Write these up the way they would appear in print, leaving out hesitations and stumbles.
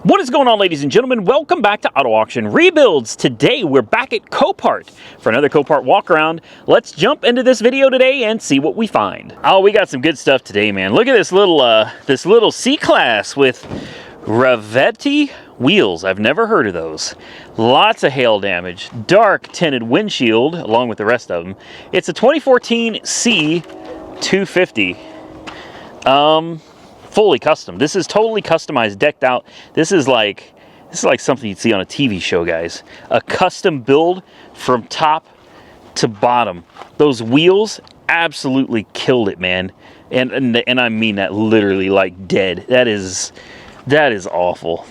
What is going on, ladies and gentlemen? Welcome back to Auto Auction Rebuilds. Today we're back at Copart for another Copart walk around. Let's jump into this video today and see what we find. Oh, we got some good stuff today, man. Look at this little C-Class with Ravetti wheels. I've never heard of those. Lots of hail damage. Dark tinted windshield along with the rest of them. It's a 2014 C250. Fully custom. This is totally customized, decked out. This is like something you'd see on a TV show, guys. A custom build from top to bottom. Those wheels absolutely killed it, man. And I mean that literally, like dead. That is awful.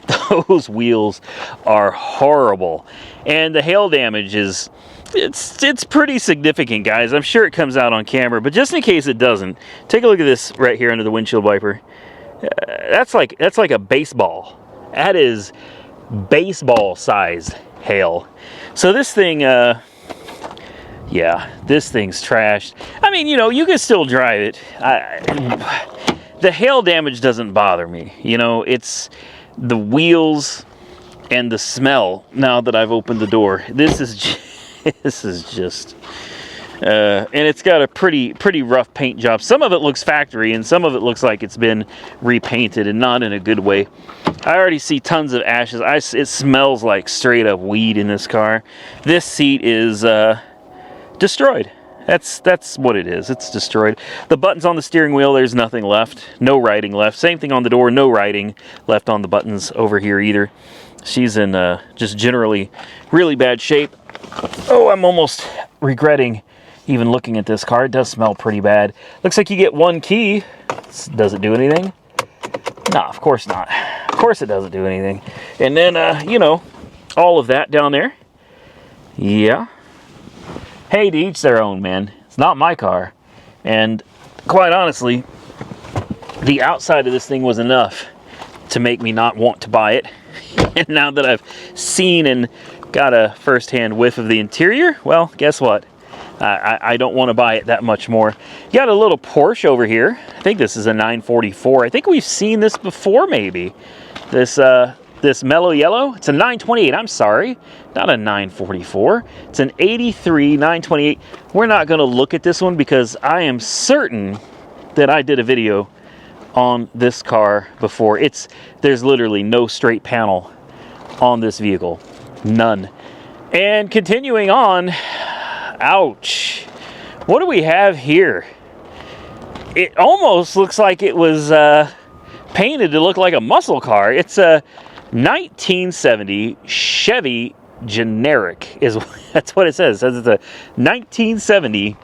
Those wheels are horrible. And the hail damage is it's pretty significant, guys. I'm sure it comes out on camera, but just in case it doesn't, take a look at this right here under the windshield wiper. That's like a baseball. That is baseball sized hail. So this thing, yeah, this thing's trashed. I mean, you know, you can still drive it. The hail damage doesn't bother me. You know, it's the wheels and the smell. Now that I've opened the door, this is just. And it's got a pretty rough paint job. Some of it looks factory, and some of it looks like it's been repainted, and not in a good way. I already see tons of ashes. It smells like straight up weed in this car. This seat is destroyed. That's what it is. It's destroyed. The buttons on the steering wheel, there's nothing left. No writing left. Same thing on the door. No writing left on the buttons over here either. She's in just generally really bad shape. Oh, I'm almost regretting even looking at this car. It does smell pretty bad. Looks like you get one key. Does it do anything? No, of course not. Of course it doesn't do anything. And then, you know, all of that down there. Yeah. Hey, to each their own, man. It's not my car. And quite honestly, the outside of this thing was enough to make me not want to buy it. And now that I've seen and got a first-hand whiff of the interior, well, guess what? I don't want to buy it that much more. You got a little Porsche over here. I think this is a 944. I think we've seen this before, maybe. This mellow yellow. It's a 928. I'm sorry, not a 944. It's an 83 928. We're not going to look at this one because I am certain that I did a video on this car before. There's literally no straight panel on this vehicle. None. And continuing on, ouch. What do we have here? It almost looks like it was painted to look like a muscle car. It's a 1970 Chevy generic. That's what it says. It says it's a 1970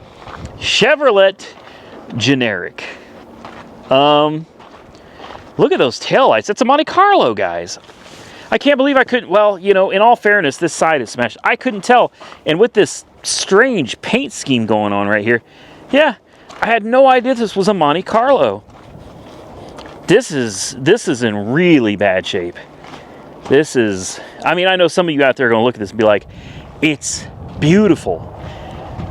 Chevrolet generic. Look at those taillights. It's a Monte Carlo, guys. I can't believe I couldn't, well, you know, in all fairness, this side is smashed. I couldn't tell. And with this strange paint scheme going on right here, yeah, I had no idea this was a Monte Carlo. This is in really bad shape. This is, I mean, I know some of you out there are going to look at this and be like, it's beautiful.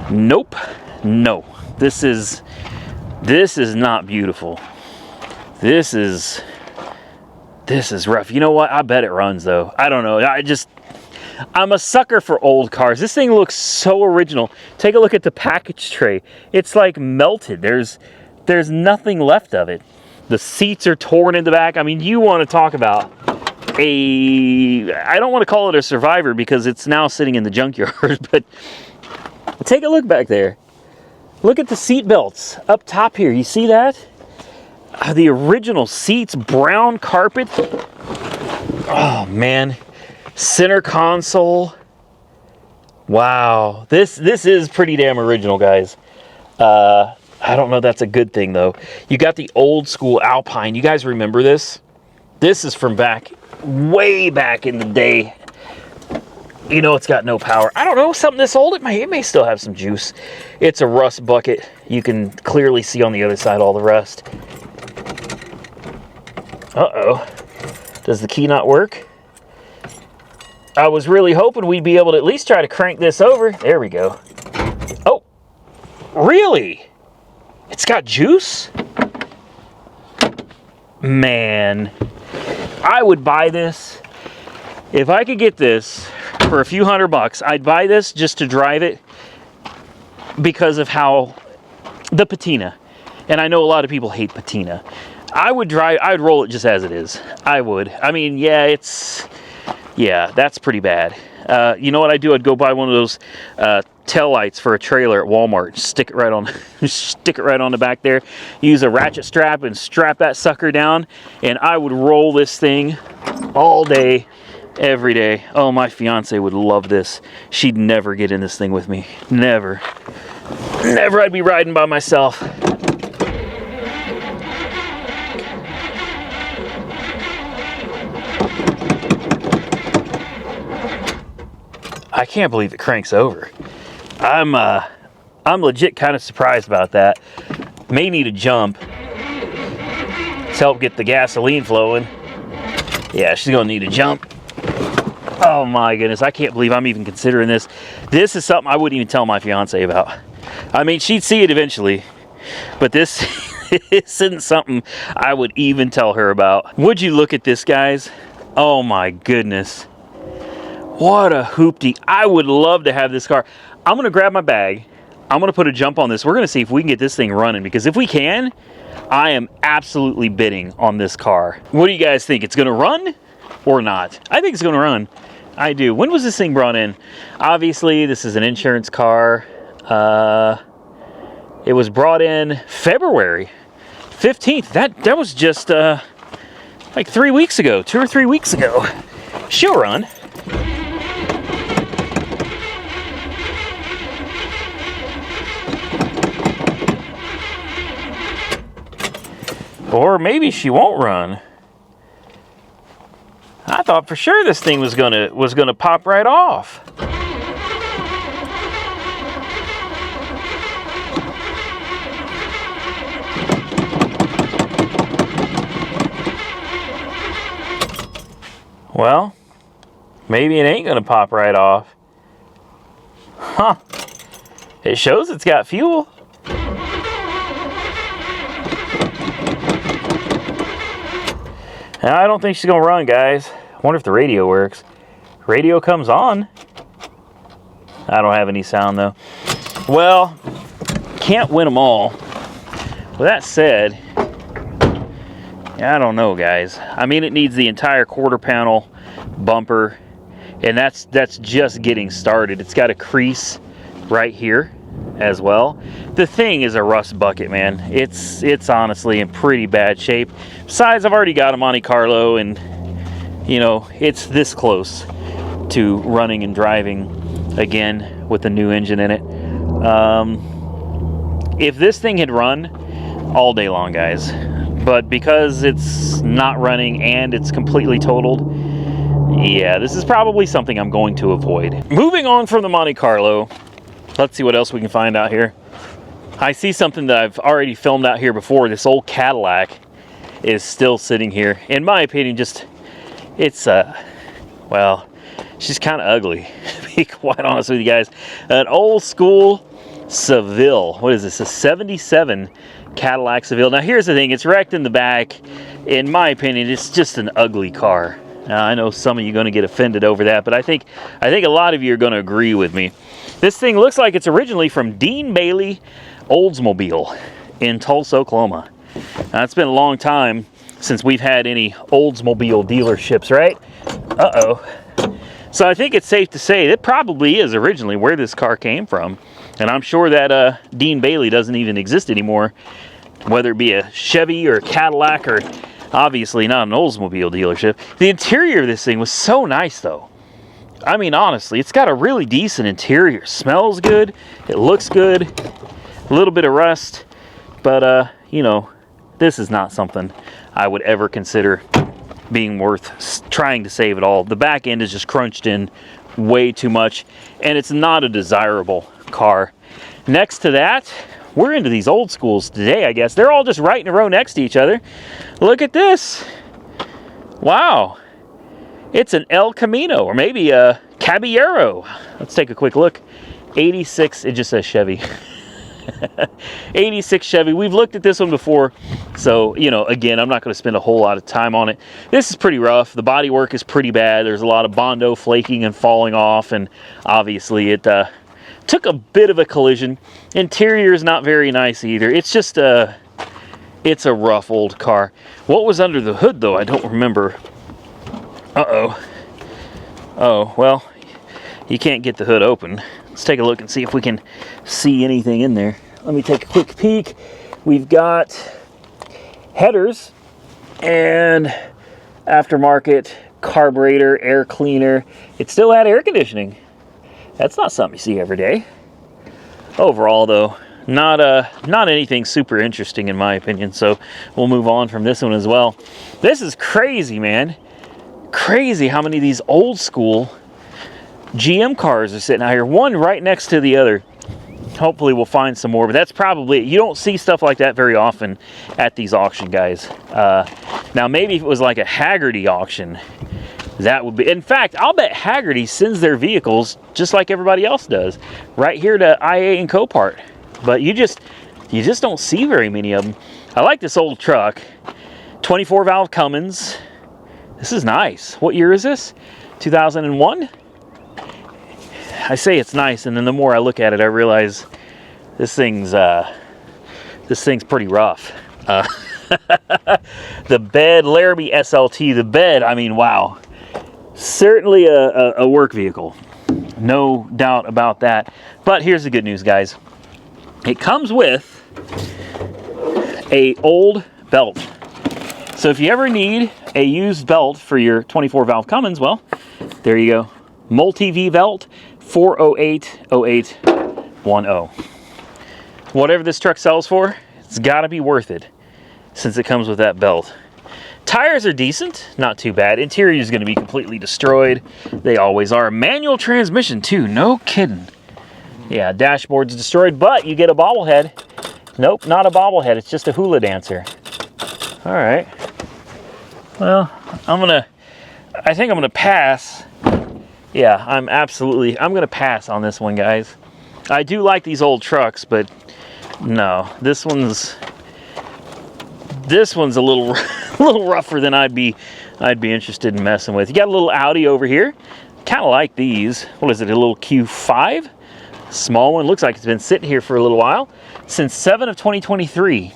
Nope. No. This is not beautiful. This is rough. You know what? I bet it runs, though. I don't know. I'm a sucker for old cars. This thing looks so original. Take a look at the package tray. It's like melted. There's nothing left of it. The seats are torn in the back. I mean, you want to talk about I don't want to call it a survivor because it's now sitting in the junkyard, but take a look back there. Look at the seat belts up top here. You see that? The original seats, brown carpet. Oh man, center console. Wow, this is pretty damn original, guys. I don't know if that's a good thing though. You got the old school Alpine. You guys remember this? This is from way back in the day. You know it's got no power. I don't know, something this old, it may still have some juice. It's a rust bucket. You can clearly see on the other side all the rust. Uh-oh. Does the key not work? I was really hoping we'd be able to at least try to crank this over. There we go. Oh, really? It's got juice? Man. I would buy this. If I could get this for a few $100, I'd buy this just to drive it because of how the patina. And I know a lot of people hate patina. I'd roll it just as it is. I would. I mean, yeah, that's pretty bad. You know what I'd do? I'd go buy one of those tail lights for a trailer at Walmart. Stick it right on the back there. Use a ratchet strap and strap that sucker down. And I would roll this thing all day, every day. Oh, my fiance would love this. She'd never get in this thing with me. Never. Never. I'd be riding by myself. I can't believe it cranks over. I'm legit kind of surprised about that. May need a jump to help get the gasoline flowing. Yeah, she's gonna need a jump. Oh my goodness, I can't believe I'm even considering this. This is something I wouldn't even tell my fiance about. I mean, she'd see it eventually, but this isn't something I would even tell her about. Would you look at this, guys? Oh my goodness. What a hoopty. I would love to have this car. I'm going to grab my bag. I'm going to put a jump on this. We're going to see if we can get this thing running, because if we can, I am absolutely bidding on this car. What do you guys think? It's going to run or not? I think it's going to run. I do. When was this thing brought in? Obviously, this is an insurance car. It was brought in February 15th. That was just like 3 weeks ago, 2 or 3 weeks ago. She'll run. Or maybe she won't run. I thought for sure this thing was gonna pop right off. Well, maybe it ain't gonna pop right off. Huh. It shows it's got fuel. Now, I don't think she's gonna run, guys. I wonder if the radio works. Radio comes on. I don't have any sound though. Well, can't win them all. With that said, I don't know, guys. I mean, it needs the entire quarter panel bumper, and that's just getting started. It's got a crease right here as well. The thing is a rust bucket, man. It's honestly in pretty bad shape. Besides, I've already got a Monte Carlo, and you know, it's this close to running and driving again with the new engine in it. If this thing had run all day long, guys, but because it's not running and it's completely totaled, yeah, this is probably something I'm going to avoid. Moving on from the Monte Carlo, let's see what else we can find out here. I see something that I've already filmed out here before. This old Cadillac is still sitting here. In my opinion, it's well, she's kind of ugly, to be quite honest with you guys. An old school Seville. What is this? A 77 Cadillac Seville. Now here's the thing, it's wrecked in the back. In my opinion, it's just an ugly car. Now, I know some of you are going to get offended over that, but I think a lot of you are going to agree with me. This thing looks like it's originally from Dean Bailey Oldsmobile in Tulsa, Oklahoma. Now, it's been a long time since we've had any Oldsmobile dealerships, right? Uh-oh. So I think it's safe to say that probably is originally where this car came from. And I'm sure that Dean Bailey doesn't even exist anymore, whether it be a Chevy or a Cadillac, or obviously not an Oldsmobile dealership. The interior of this thing was so nice, though. I mean, honestly, it's got a really decent interior. Smells good. It looks good. A little bit of rust. But, you know, this is not something I would ever consider being worth trying to save at all. The back end is just crunched in way too much, and it's not a desirable car. Next to that, we're into these old schools today, I guess. They're all just right in a row next to each other. Look at this. Wow. It's an El Camino, or maybe a Caballero. Let's take a quick look. 86, it just says Chevy. '86 Chevy. We've looked at this one before, so, you know, again, I'm not going to spend a whole lot of time on it. This is pretty rough. The body work is pretty bad. There's a lot of Bondo flaking and falling off, and obviously it took a bit of a collision. Interior is not very nice either. It's just it's a rough old car. What was under the hood, though? I don't remember. Uh-oh. Oh, well, you can't get the hood open. Let's take a look and see if we can see anything in there. Let me take a quick peek. We've got headers and aftermarket carburetor, air cleaner. It still had air conditioning. That's not something you see every day. Overall, though, not anything super interesting in my opinion, so we'll move on from this one as well. This is crazy, man. Crazy how many of these old school GM cars are sitting out here, one right next to the other. Hopefully we'll find some more, but that's probably it. You don't see stuff like that very often at these auction guys. Now maybe if it was like a Haggerty auction, that would be, in fact, I'll bet Haggerty sends their vehicles just like everybody else does, right here to IA and Copart. But you just don't see very many of them. I like this old truck, 24 valve Cummins. This is nice. What year is this? 2001? I say it's nice, and then the more I look at it, I realize this thing's pretty rough. The bed, Laramie SLT, the bed, I mean, wow. Certainly a work vehicle. No doubt about that. But here's the good news, guys. It comes with a old belt. So if you ever need a used belt for your 24 valve Cummins, well, there you go. Monte V belt 4080810. Whatever this truck sells for, it's got to be worth it since it comes with that belt. Tires are decent, not too bad. Interior is going to be completely destroyed. They always are. Manual transmission too, no kidding. Yeah, dashboard's destroyed, but you get a bobblehead. Nope, not a bobblehead. It's just a hula dancer. All right. Well, I think I'm gonna pass. Yeah, I'm gonna pass on this one, guys. I do like these old trucks, but no, this one's a little little rougher than I'd be interested in messing with. You got a little Audi over here. Kind of like these. What is it? A little Q5, small one. Looks like it's been sitting here for a little while, since 7 of 2023.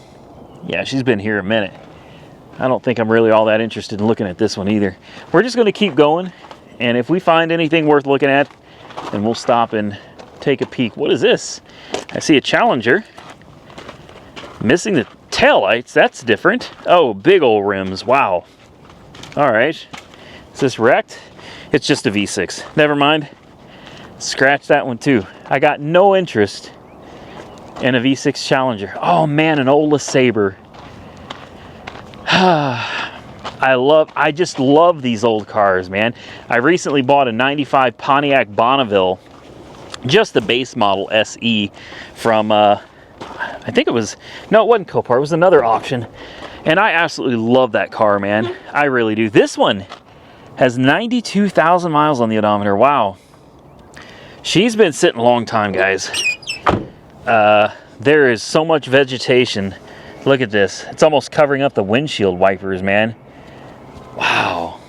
Yeah, she's been here a minute. I don't think I'm really all that interested in looking at this one either. We're just going to keep going, and if we find anything worth looking at, then we'll stop and take a peek. What is this? I see a Challenger. Missing the taillights. That's different. Oh, big old rims. Wow. All right. Is this wrecked? It's just a V6. Never mind. Scratch that one too. I got no interest in a V6 Challenger. Oh man, an old LeSabre. I just love these old cars, man. I recently bought a 95 Pontiac Bonneville, just the base model SE from, I think it was, no, it wasn't Copart, it was another auction. And I absolutely love that car, man. I really do. This one has 92,000 miles on the odometer. Wow. She's been sitting a long time, guys. There is so much vegetation. Look at this. It's almost covering up the windshield wipers, man. Wow.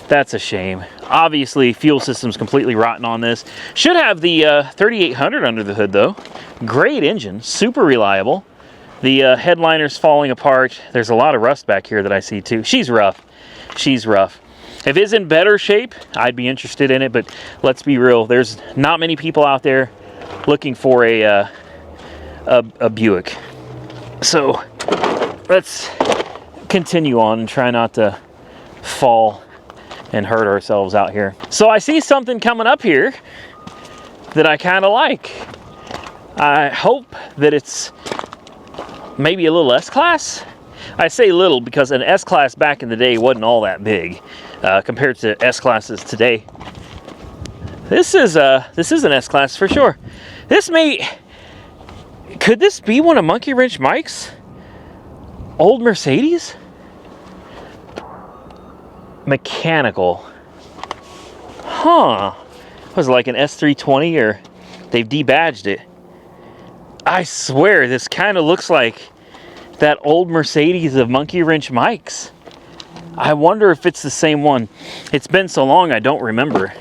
That's a shame. Obviously, fuel system's completely rotten on this. Should have the 3800 under the hood, though. Great engine. Super reliable. The headliner's falling apart. There's a lot of rust back here that I see, too. She's rough. She's rough. If it's in better shape, I'd be interested in it, but let's be real. There's not many people out there looking for a Buick. So let's continue on and try not to fall and hurt ourselves out here. So I see something coming up here that I kind of like. I hope that it's maybe a little S-Class. I say little because an S-Class back in the day wasn't all that big compared to S-Classes today. This is an S-Class for sure. Could this be one of Monkey Wrench Mike's old Mercedes? Mechanical. Huh. Was it like an S320 or they've debadged it? I swear, this kind of looks like that old Mercedes of Monkey Wrench Mike's. I wonder if it's the same one. It's been so long, I don't remember.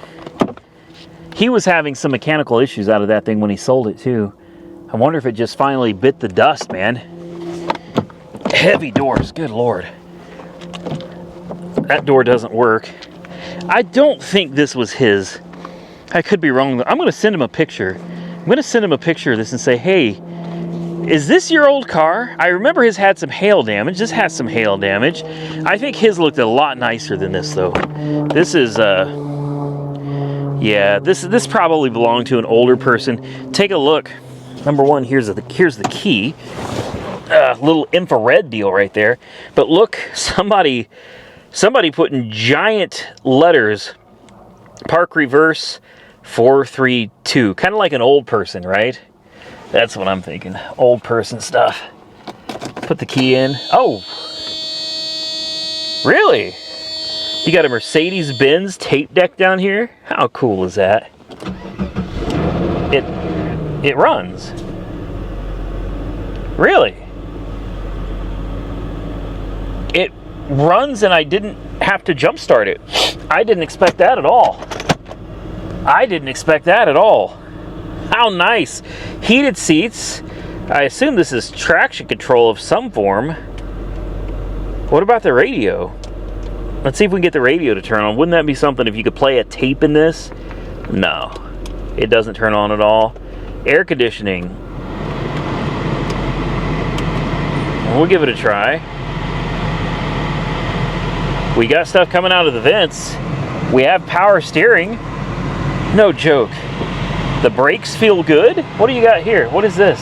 He was having some mechanical issues out of that thing when he sold it, too. I wonder if it just finally bit the dust, man. Heavy doors, good Lord. That door doesn't work. I don't think this was his. I could be wrong. I'm going to send him a picture. I'm going to send him a picture of this and say, hey, is this your old car? I remember his had some hail damage. This has some hail damage. I think his looked a lot nicer than this, though. This is, yeah, this probably belonged to an older person. Take a look. Number one, here's the key. Little infrared deal right there. But look, somebody put in giant letters, park reverse 432. Kind of like an old person, right? That's what I'm thinking. Old person stuff. Put the key in. Oh, really? You got a Mercedes-Benz tape deck down here? How cool is that? It runs. Really? It runs and I didn't have to jump start it. I didn't expect that at all. I didn't expect that at all. How nice. Heated seats. I assume this is traction control of some form. What about the radio? Let's see if we can get the radio to turn on. Wouldn't that be something if you could play a tape in this? No. It doesn't turn on at all. Air conditioning. We'll give it a try. We got stuff coming out of the vents. We have power steering. No joke. The brakes feel good. What do you got here? What is this?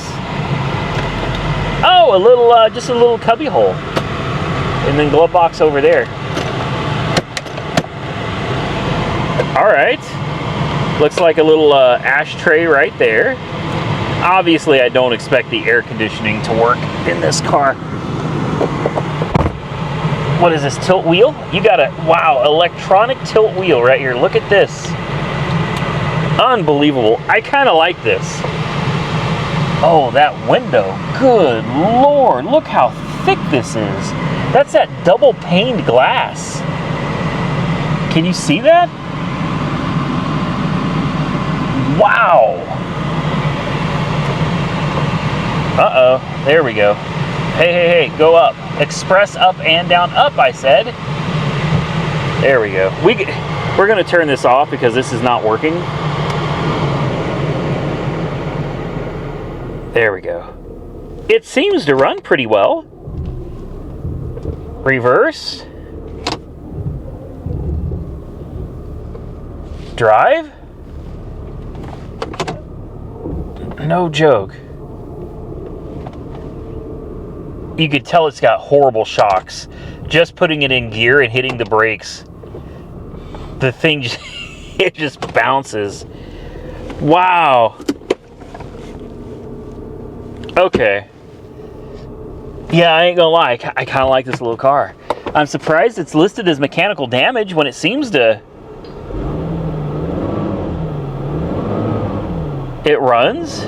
Oh, a little, just a little cubby hole. And then glove box over there. All right. Looks like a little ashtray right there. Obviously, I don't expect the air conditioning to work in this car. What is this, tilt wheel? You got a, wow, electronic tilt wheel right here. Look at this. Unbelievable. I kind of like this. Oh, that window. Good Lord. Look how thick this is. That's that double paned glass. Can you see that? Wow. Uh-oh. There we go. Hey, hey, hey. Go up. Express up and down. Up, I said. There we go. We're going to turn this off because this is not working. There we go. It seems to run pretty well. Reverse. Drive. No joke. You could tell it's got horrible shocks. Just putting it in gear and hitting the brakes. The thing just, it just bounces. Wow. Okay. Yeah, I ain't gonna lie. I kind of like this little car. I'm surprised it's listed as mechanical damage when it seems to. It runs.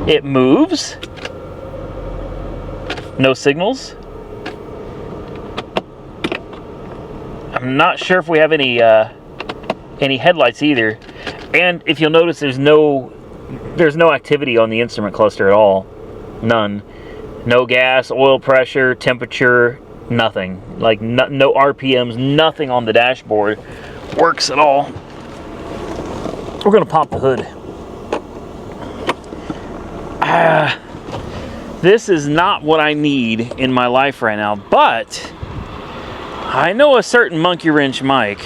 It moves. No signals. I'm not sure if we have any headlights either. And if you'll notice, there's no activity on the instrument cluster at all. None. No gas, oil pressure, temperature, nothing. Like no RPMs, nothing on the dashboard works at all. We're gonna pop the hood. This is not what I need in my life right now, but I know a certain Monkey Wrench Mike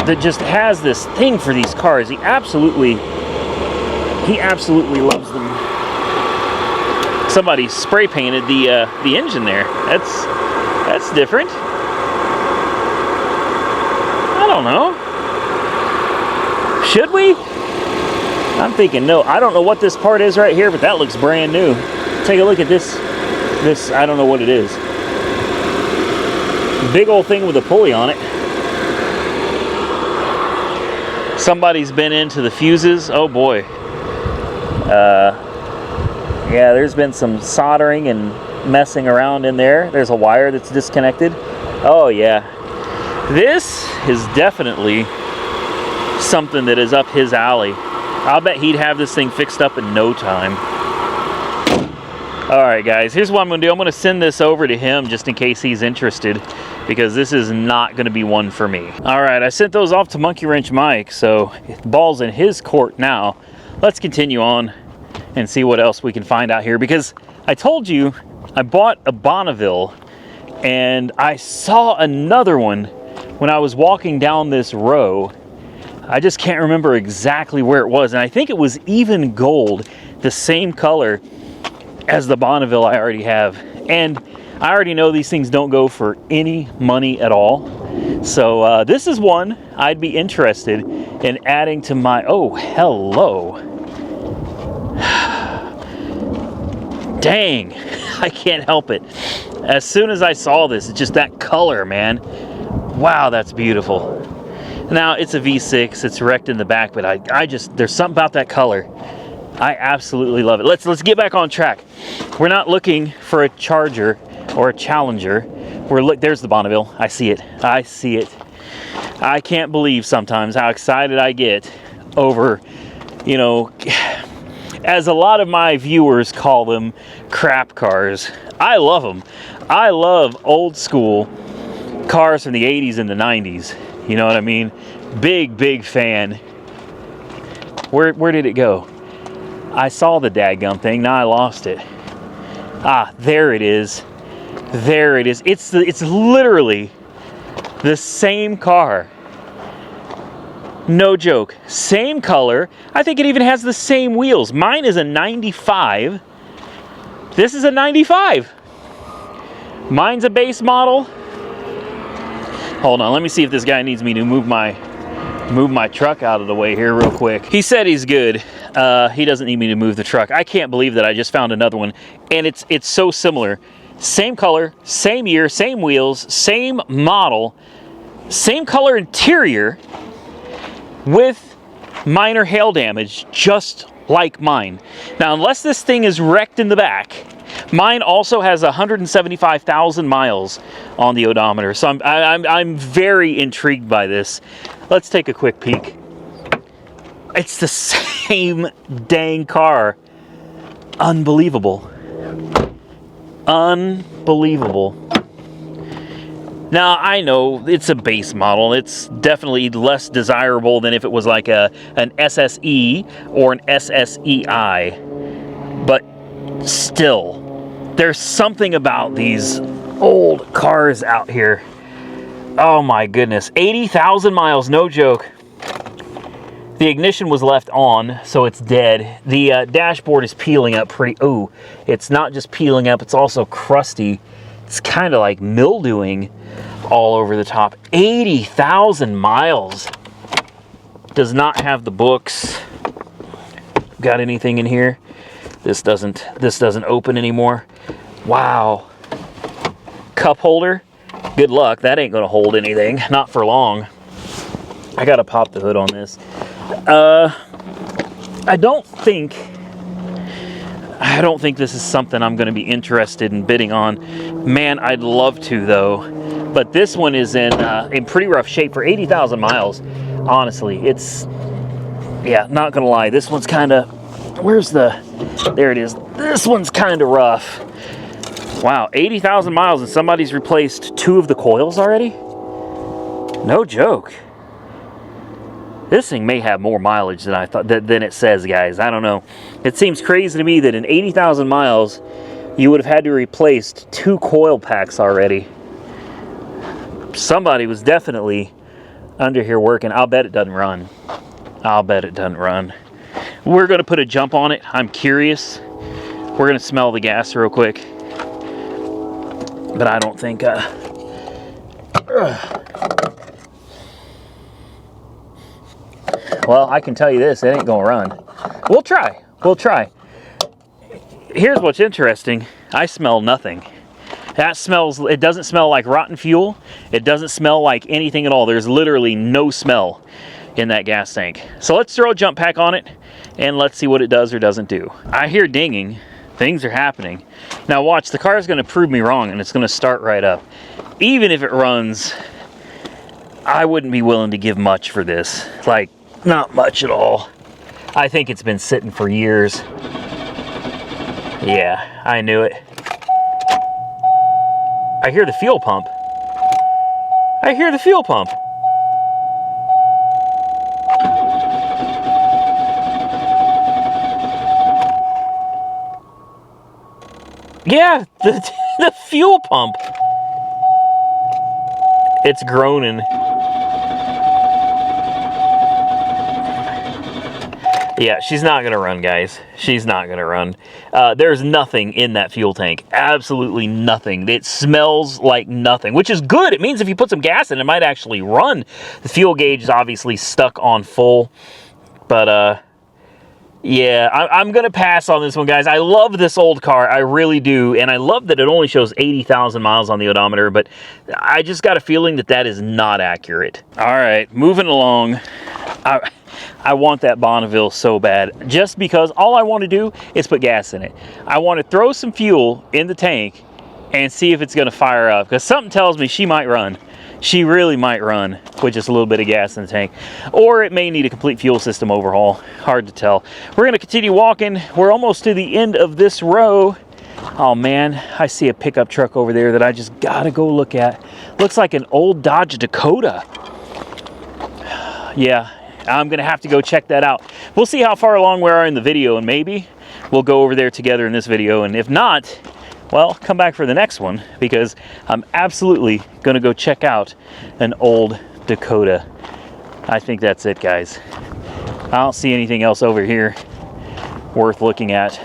that just has this thing for these cars. He absolutely loves them. Somebody spray painted the engine there. That's different. I don't know. Should we? I'm thinking no. I don't know what this part is right here, but that looks brand new. Take a look at this. This, I don't know what it is. Big old thing with a pulley on it. Somebody's been into the fuses. Oh boy. Yeah, there's been some soldering and messing around in there. There's a wire that's disconnected. Oh yeah, this is definitely something that is up his alley. I'll bet he'd have this thing fixed up in no time. Alright guys, here's what I'm going to do. I'm going to send this over to him just in case he's interested, because this is not going to be one for me. Alright, I sent those off to Monkey Wrench Mike, so the ball's in his court now. Let's continue on and see what else we can find out here, because I told you I bought a Bonneville and I saw another one when I was walking down this row. I just can't remember exactly where it was, and I think it was even gold, the same color as the Bonneville I already have. And I already know these things don't go for any money at all, so this is one I'd be interested in adding to my... Oh, hello. Dang, I can't help it. As soon as I saw this, it's just that color, man. Wow, that's beautiful. Now, it's a V6, it's wrecked in the back, but I just, there's something about that color. I absolutely love it. Let's get back on track. We're not looking for a Charger or a Challenger. There's the Bonneville. I see it. I see it. I can't believe sometimes how excited I get over, you know, as a lot of my viewers call them, crap cars. I love them. I love old school cars from the 80s and the 90s. You know what I mean? Big fan. Where did it go? I saw the dadgum thing. Now I lost it. Ah, there it is. There it is. It's literally the same car. No joke. Same color. I think it even has the same wheels. Mine is a 95. This is a 95. Mine's a base model. Hold on, let me see if this guy needs me to move my truck out of the way here real quick. He said he's good. He doesn't need me to move the truck. I can't believe that I just found another one, and it's so similar. Same color, same year, same wheels, same model, same color interior, with minor hail damage, just like mine. Now, unless this thing is wrecked in the back, mine also has 175,000 miles on the odometer. So I'm very intrigued by this. Let's take a quick peek. It's the same dang car. Unbelievable. Unbelievable. Now, I know it's a base model. It's definitely less desirable than if it was like an SSE or an SSEI. But still, there's something about these old cars out here. Oh my goodness. 80,000 miles, no joke. The ignition was left on, so it's dead. The dashboard is peeling up pretty... Oh, it's not just peeling up, it's also crusty. It's kind of like mildewing all over the top. 80,000 miles. Does not have the books. Got anything in here? This doesn't open anymore. Wow. Cup holder. Good luck. That ain't gonna hold anything. Not for long. I gotta pop the hood on this. I don't think this is something I'm going to be interested in bidding on. Man, I'd love to though. But this one is in pretty rough shape for 80,000 miles. Honestly, it's, yeah, not going to lie. This one's kind of, there it is. This one's kind of rough. Wow, 80,000 miles and somebody's replaced 2 of the coils already? No joke. This thing may have more mileage than I thought, than it says, guys. I don't know. It seems crazy to me that in 80,000 miles, you would have had to replace 2 coil packs already. Somebody was definitely under here working. I'll bet it doesn't run. I'll bet it doesn't run. We're going to put a jump on it. I'm curious. We're going to smell the gas real quick. But I don't think... Well, I can tell you this, it ain't gonna run. We'll try. We'll try. Here's what's interesting. I smell nothing. That smells, it doesn't smell like rotten fuel. It doesn't smell like anything at all. There's literally no smell. in that gas tank. So let's throw a jump pack on it and let's see what it does or doesn't do. I hear dinging. Things are happening. Now watch, the car is going to prove me wrong and it's going to start right up. Even if it runs, I wouldn't be willing to give much for this. Like, not much at all. I think it's been sitting for years. Yeah, I knew it. I hear the fuel pump. I hear the fuel pump. Yeah, the fuel pump. It's groaning. Yeah, she's not gonna run, guys. She's not gonna run. There's nothing in that fuel tank. Absolutely nothing. It smells like nothing, which is good. It means if you put some gas in, it might actually run. The fuel gauge is obviously stuck on full, but yeah, I'm gonna pass on this one, guys. I love this old car, I really do, and I love that it only shows 80,000 miles on the odometer, but I just got a feeling that that is not accurate. All right, moving along. I want that Bonneville so bad, just because all I want to do is put gas in it. I want to throw some fuel in the tank and see if it's going to fire up, because something tells me she might run. She really might run with just a little bit of gas in the tank, or it may need a complete fuel system overhaul. Hard to tell. We're going to continue walking. We're almost to the end of this row. Oh man, I see a pickup truck over there that I just gotta go look at. Looks like an old Dodge Dakota. Yeah, I'm gonna have to go check that out. We'll see how far along we are in the video, and maybe we'll go over there together in this video, and if not, well, come back for the next one, because I'm absolutely gonna go check out an old Dakota. I think that's it, guys. I don't see anything else over here worth looking at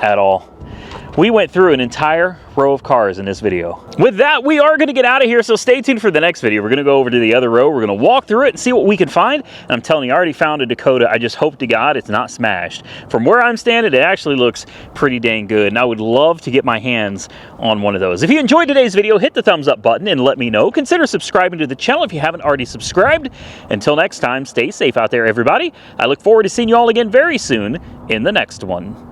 all. We went through an entire row of cars in this video. With that, we are gonna get out of here, so stay tuned for the next video. We're gonna go over to the other row, we're gonna walk through it and see what we can find. And I'm telling you, I already found a Dakota. I just hope to God it's not smashed. From where I'm standing, it actually looks pretty dang good, and I would love to get my hands on one of those. If you enjoyed today's video, hit the thumbs up button and let me know. Consider subscribing to the channel if you haven't already subscribed. Until next time, stay safe out there, everybody. I look forward to seeing you all again very soon in the next one.